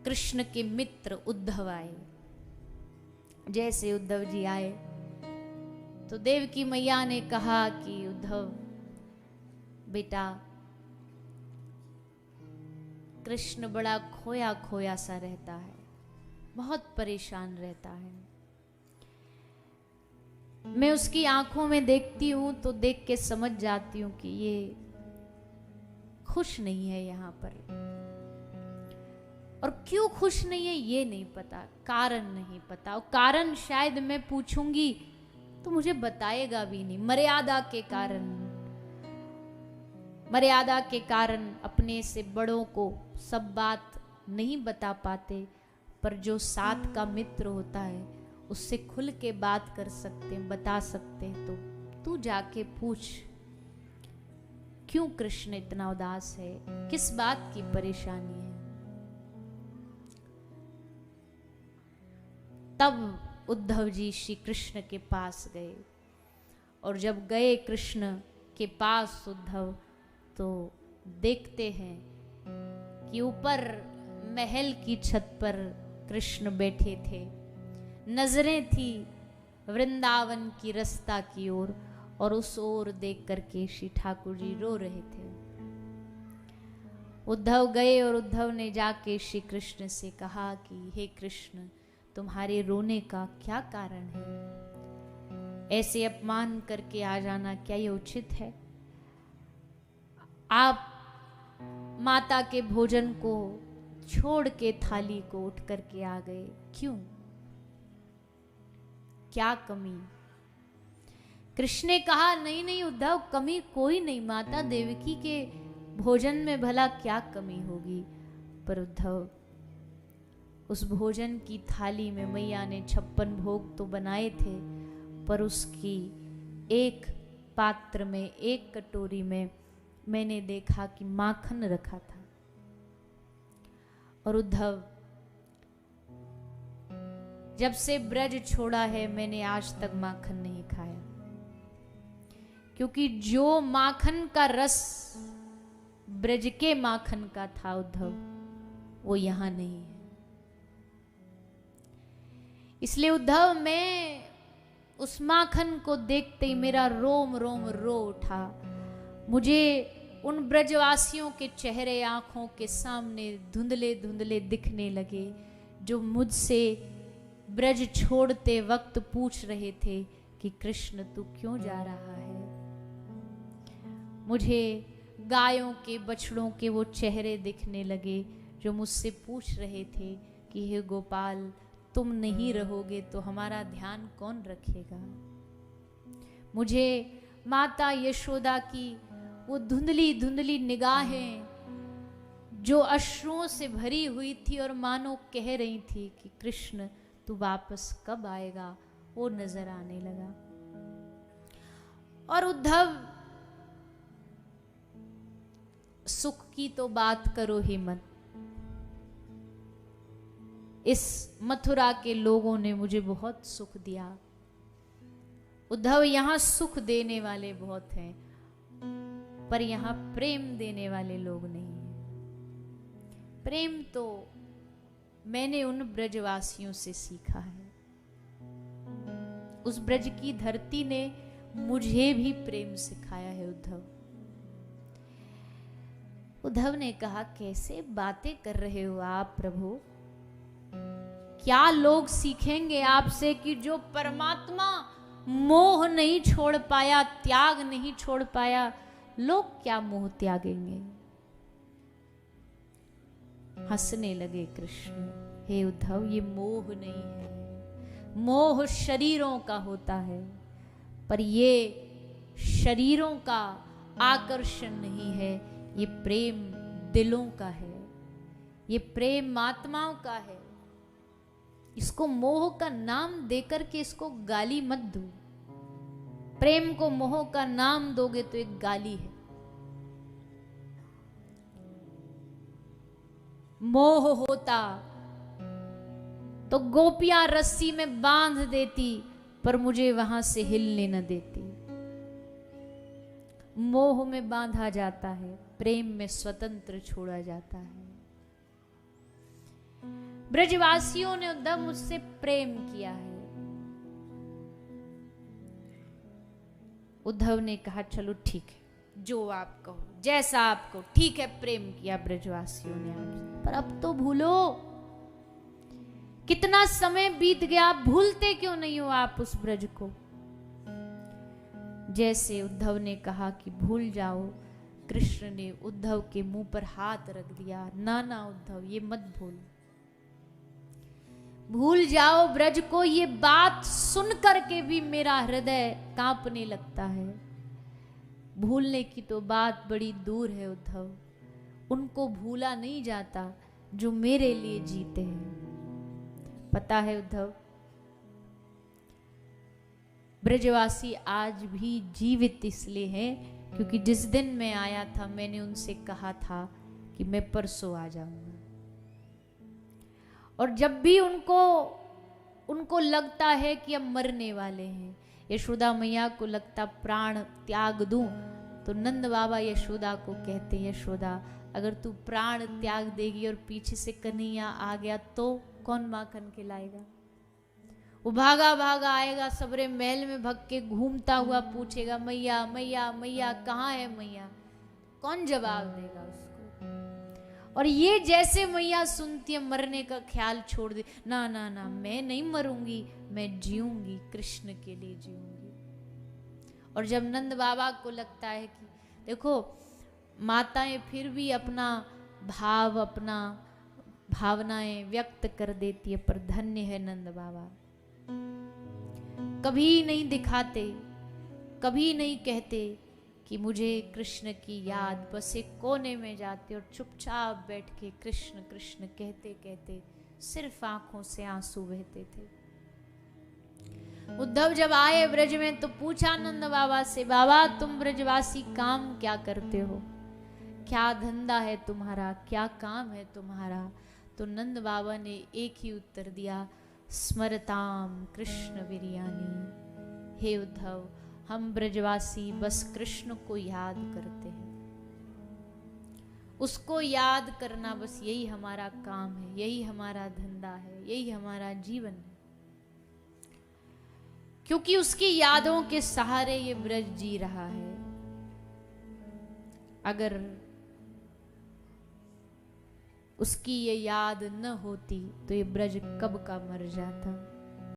कृष्ण के मित्र उद्धव आए। जैसे उद्धव जी आए तो देवकी मैया ने कहा कि उद्धव बेटा, कृष्ण बड़ा खोया खोया सा रहता है, बहुत परेशान रहता है। मैं उसकी आंखों में देखती हूं तो देख के समझ जाती हूं कि ये खुश नहीं है यहां पर। और क्यों खुश नहीं है ये नहीं पता, कारण नहीं पता। और कारण शायद मैं पूछूंगी तो मुझे बताएगा भी नहीं। मर्यादा के कारण, मर्यादा के कारण अपने से बड़ों को सब बात नहीं बता पाते, पर जो साथ का मित्र होता है उससे खुल के बात कर सकते हैं, बता सकते हैं। तो तू जाके पूछ क्यों कृष्ण इतना उदास है, किस बात की परेशानी है। तब उद्धव जी श्री कृष्ण के पास गए। और जब गए कृष्ण के पास उद्धव, तो देखते हैं कि ऊपर महल की छत पर कृष्ण बैठे थे। नजरें थी वृंदावन की रास्ता की ओर, और उस ओर देख करके श्री ठाकुर जी रो रहे थे। उद्धव गए और उद्धव ने जाके श्री कृष्ण से कहा कि हे कृष्ण, तुम्हारे रोने का क्या कारण है? ऐसे अपमान करके आ जाना क्या ये उचित है? आप माता के भोजन को छोड़ के थाली को उठ करके आ गए, क्यों? क्या कमी? कृष्ण ने कहा नहीं नहीं उद्धव, कमी कोई नहीं, माता देवकी के भोजन में भला क्या कमी होगी। पर उद्धव, उस भोजन की थाली में मैया ने 56 भोग तो बनाए थे, पर उसकी एक पात्र में, एक कटोरी में मैंने देखा कि माखन रखा था। और उद्धव, जब से ब्रज छोड़ा है मैंने आज तक माखन नहीं खाया, क्योंकि जो माखन का रस ब्रज के माखन का था उद्धव, वो यहां नहीं है। इसलिए उद्धव, मैं उस माखन को देखते ही मेरा रोम रोम रो उठा। मुझे उन ब्रजवासियों के चेहरे आंखों के सामने धुंधले धुंधले दिखने लगे, जो मुझसे ब्रज छोड़ते वक्त पूछ रहे थे कि कृष्ण तू क्यों जा रहा है। मुझे गायों के, बछड़ों के वो चेहरे दिखने लगे जो मुझसे पूछ रहे थे कि हे गोपाल, तुम नहीं रहोगे तो हमारा ध्यान कौन रखेगा। मुझे माता यशोदा की वो धुंधली धुंधली निगाहें जो अश्रुओं से भरी हुई थी और मानो कह रही थी कि कृष्ण तू वापस कब आएगा, वो नजर आने लगा। और उद्धव, सुख की तो बात करो ही मत। इस मथुरा के लोगों ने मुझे बहुत सुख दिया। उद्धव, यहां सुख देने वाले बहुत हैं, पर यहां प्रेम देने वाले लोग नहीं हैं। प्रेम तो मैंने उन ब्रजवासियों से सीखा है। उस ब्रज की धरती ने मुझे भी प्रेम सिखाया है उद्धव। उद्धव ने कहा, कैसे बातें कर रहे हो आप प्रभु? क्या लोग सीखेंगे आपसे कि जो परमात्मा मोह नहीं छोड़ पाया, त्याग नहीं छोड़ पाया, लोग क्या मोह त्यागेंगे? हंसने लगे कृष्ण। हे उद्धव, ये मोह नहीं है, मोह शरीरों का होता है, पर ये शरीरों का आकर्षण नहीं है, ये प्रेम दिलों का है, ये प्रेम आत्माओं का है। इसको मोह का नाम देकर के इसको गाली मत दो। प्रेम को मोह का नाम दोगे तो एक गाली है। मोह होता तो गोपियां रस्सी में बांध देती, पर मुझे वहां से हिलने न देती। मोह में बांधा जाता है, प्रेम में स्वतंत्र छोड़ा जाता है। ब्रजवासियों ने उद्धव मुझसे प्रेम किया है। उद्धव ने कहा चलो ठीक है, जो आप कहो, जैसा आप कहो, ठीक है, प्रेम किया ब्रजवासियों ने आपसे, पर अब तो भूलो। कितना समय बीत गया, भूलते क्यों नहीं हो आप उस ब्रज को? जैसे उद्धव ने कहा कि भूल जाओ, कृष्ण ने उद्धव के मुंह पर हाथ रख दिया। ना ना उद्धव, ये मत भूल, भूल जाओ ब्रज को। ये बात सुन करके भी मेरा हृदय कांपने लगता है। भूलने की तो बात बड़ी दूर है उद्धव, उनको भूला नहीं जाता जो मेरे लिए जीते हैं। पता है उद्धव, ब्रजवासी आज भी जीवित इसलिए हैं क्योंकि जिस दिन मैं आया था मैंने उनसे कहा था कि मैं परसों आ जाऊंगा। और जब भी उनको लगता है कि अब मरने वाले हैं, यशोदा मैया को लगता प्राण त्याग दूं, तो नंद बाबा यशोदा को कहते हैं, यशोदा अगर तू प्राण त्याग देगी और पीछे से कन्हैया आ गया तो कौन माखन खिलाएगा? वो भागा भागा आएगा, सबरे महल में भग के घूमता हुआ पूछेगा, मैया मैया मैया कहाँ है मैया? कौन जवाब देगा उसको? और ये जैसे मैया सुनती है मरने का ख्याल छोड़ दे, ना ना ना, मैं नहीं मरूंगी, मैं जीऊंगी, कृष्ण के लिए जीऊंगी। और जब नंद बाबा को लगता है कि देखो माताएं फिर भी अपना भाव, अपना भावनाएं व्यक्त कर देती है, पर धन्य है नंद बाबा, कभी नहीं दिखाते, कभी नहीं कहते कि मुझे कृष्ण की याद, बस एक कोने में जाते और चुपचाप बैठ के कृष्ण कृष्ण कहते कहते सिर्फ आंखों से आंसू बहते थे। उद्धव जब आए ब्रज में तो पूछा नंद बाबा से, बाबा तुम ब्रजवासी काम क्या करते हो? क्या धंधा है तुम्हारा? क्या काम है तुम्हारा? तो नंद बाबा ने एक ही उत्तर दिया, स्मरताम कृष्ण वीर्यानी। हे उद्धव, हम ब्रजवासी बस कृष्ण को याद करते हैं, उसको याद करना बस यही हमारा काम है, यही हमारा धंधा है, यही हमारा जीवन है, क्योंकि उसकी यादों के सहारे ये ब्रज जी रहा है। अगर उसकी ये याद न होती तो ये ब्रज कब का मर जाता।